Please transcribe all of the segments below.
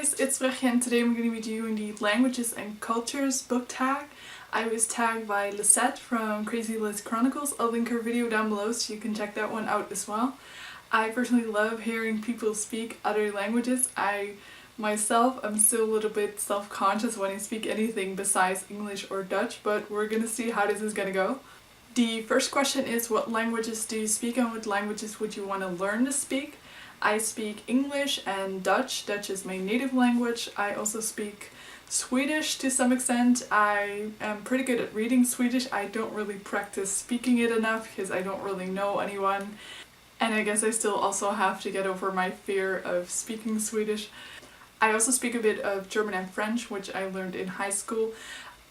guys, it's Brechtje and today I'm going to be doing the Languages and Cultures book tag. I was tagged by Lisette from Crazy Liz Chronicles. I'll link her video down below so you can check that one out as well. I personally love hearing people speak other languages. I myself am still a little bit self-conscious when I speak anything besides English or Dutch, but we're going to see how this is going to go. The first question is, what languages do you speak and what languages would you want to learn to speak? I speak English and Dutch. Dutch is my native language. I also speak Swedish to some extent. I am pretty good at reading Swedish. I don't really practice speaking it enough because I don't really know anyone. And I guess I still also have to get over my fear of speaking Swedish. I also speak a bit of German and French, which I learned in high school.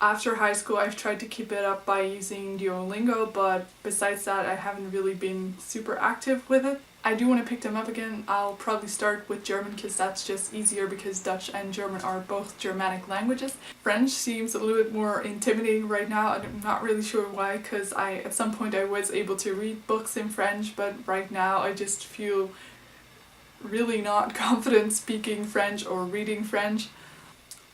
After high school I've tried to keep it up by using Duolingo, but besides that I haven't really been super active with it. I do want to pick them up again. I'll probably start with German because that's just easier because Dutch and German are both Germanic languages. French seems a little bit more intimidating right now and I'm not really sure why, because at some point I was able to read books in French, but right now I just feel really not confident speaking French or reading French.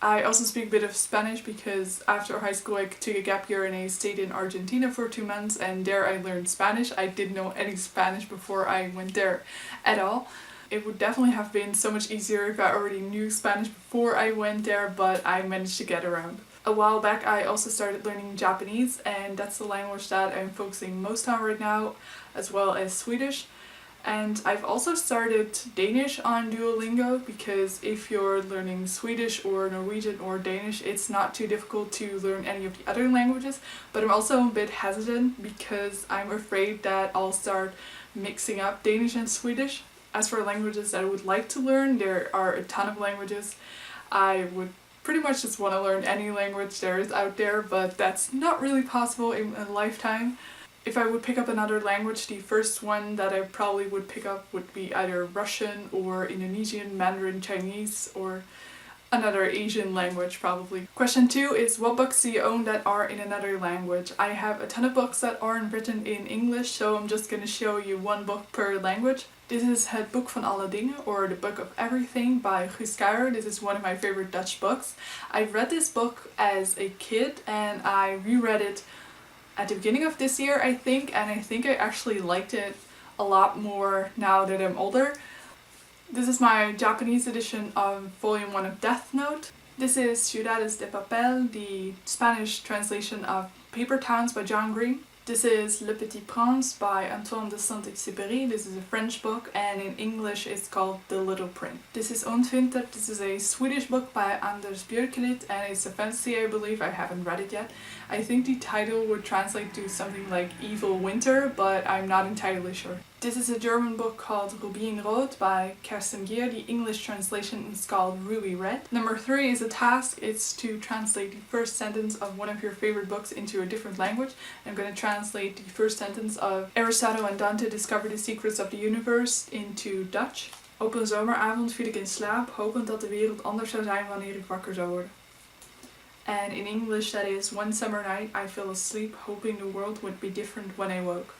I also speak a bit of Spanish because after high school I took a gap year and I stayed in Argentina for 2 months and there I learned Spanish. I didn't know any Spanish before I went there at all. It would definitely have been so much easier if I already knew Spanish before I went there, but I managed to get around. A while back I also started learning Japanese and that's the language that I'm focusing most on right now, as well as Swedish. And I've also started Danish on Duolingo because if you're learning Swedish or Norwegian or Danish, it's not too difficult to learn any of the other languages. But I'm also a bit hesitant because I'm afraid that I'll start mixing up Danish and Swedish. As for languages that I would like to learn, there are a ton of languages. I would pretty much just want to learn any language there is out there, but that's not really possible in a lifetime. If I would pick up another language, the first one that I probably would pick up would be either Russian or Indonesian, Mandarin, Chinese, or another Asian language probably. Question 2 is, what books do you own that are in another language? I have a ton of books that aren't written in English, so I'm just going to show you one book per language. This is Het Boek van alle Dingen, or The Book of Everything by Guus Kuijer. This is one of my favorite Dutch books. I read this book as a kid and I reread it at the beginning of this year, I think, and I think I actually liked it a lot more now that I'm older. This is my Japanese edition of Volume 1 of Death Note. This is Ciudades de Papel, the Spanish translation of Paper Towns by John Green. This is Le Petit Prince by Antoine de Saint-Exupéry. This is a French book and in English it's called The Little Prince. This is Ontwinter. This is a Swedish book by Anders Björklid and it's a fantasy, I believe. I haven't read it yet. I think the title would translate to something like Evil Winter, but I'm not entirely sure. This is a German book called Rubinrot by Kerstin Gier. The English translation is called Ruby Red. Number 3 is a task. It's to translate the first sentence of one of your favorite books into a different language. I'm going to translate the first sentence of Aristotle and Dante Discover the Secrets of the Universe into Dutch. Op een zomeravond viel ik in slaap, hopend dat de wereld anders zou zijn wanneer ik wakker zou worden. And in English that is, one summer night I fell asleep hoping the world would be different when I woke.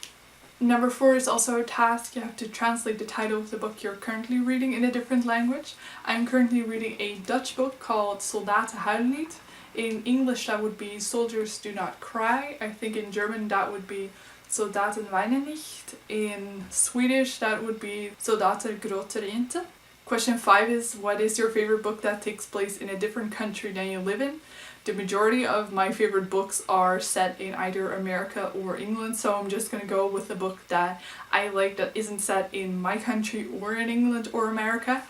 Number 4 is also a task. You have to translate the title of the book you're currently reading in a different language. I'm currently reading a Dutch book called Soldaten huilen niet. In English that would be Soldiers Do Not Cry. I think in German that would be Soldaten weinen nicht. In Swedish that would be Soldaten gråter inte. Question 5 is, what is your favorite book that takes place in a different country than you live in? The majority of my favorite books are set in either America or England, so I'm just going to go with a book that I like that isn't set in my country or in England or America.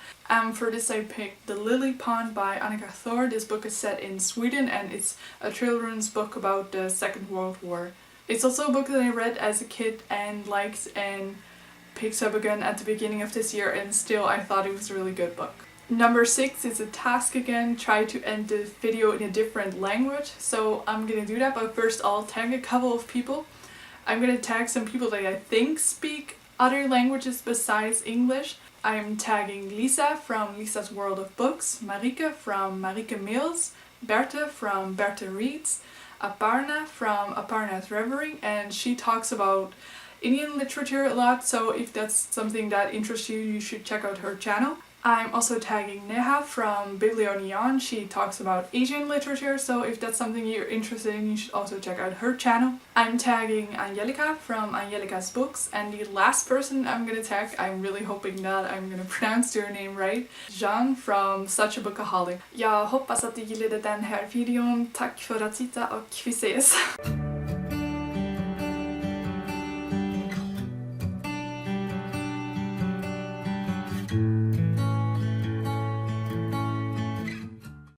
For this I picked The Lily Pond by Annika Thor. This book is set in Sweden and it's a children's book about the Second World War. It's also a book that I read as a kid and liked and picked up again at the beginning of this year, and still I thought it was a really good book. Number 6 is a task again. Try to end the video in a different language. So I'm gonna do that, but first I'll tag a couple of people. I'm gonna tag some people that I think speak other languages besides English. I'm tagging Lisa from Lisa's World of Books, Marike from Marike Mails, Berthe from Berthe Reads, Aparna from Aparna's Reverie, and she talks about Indian literature a lot, so if that's something that interests you, you should check out her channel. I'm also tagging Neha from Biblioneon. She talks about Asian literature, so if that's something you're interested in, you should also check out her channel. I'm tagging Angelica from Angelica's Books, and the last person I'm gonna tag, I'm really hoping that I'm gonna pronounce their name right, Jean from Such a Bookaholic. Jag hoppas att du gillade den här videon. Tack för att titta och vi ses!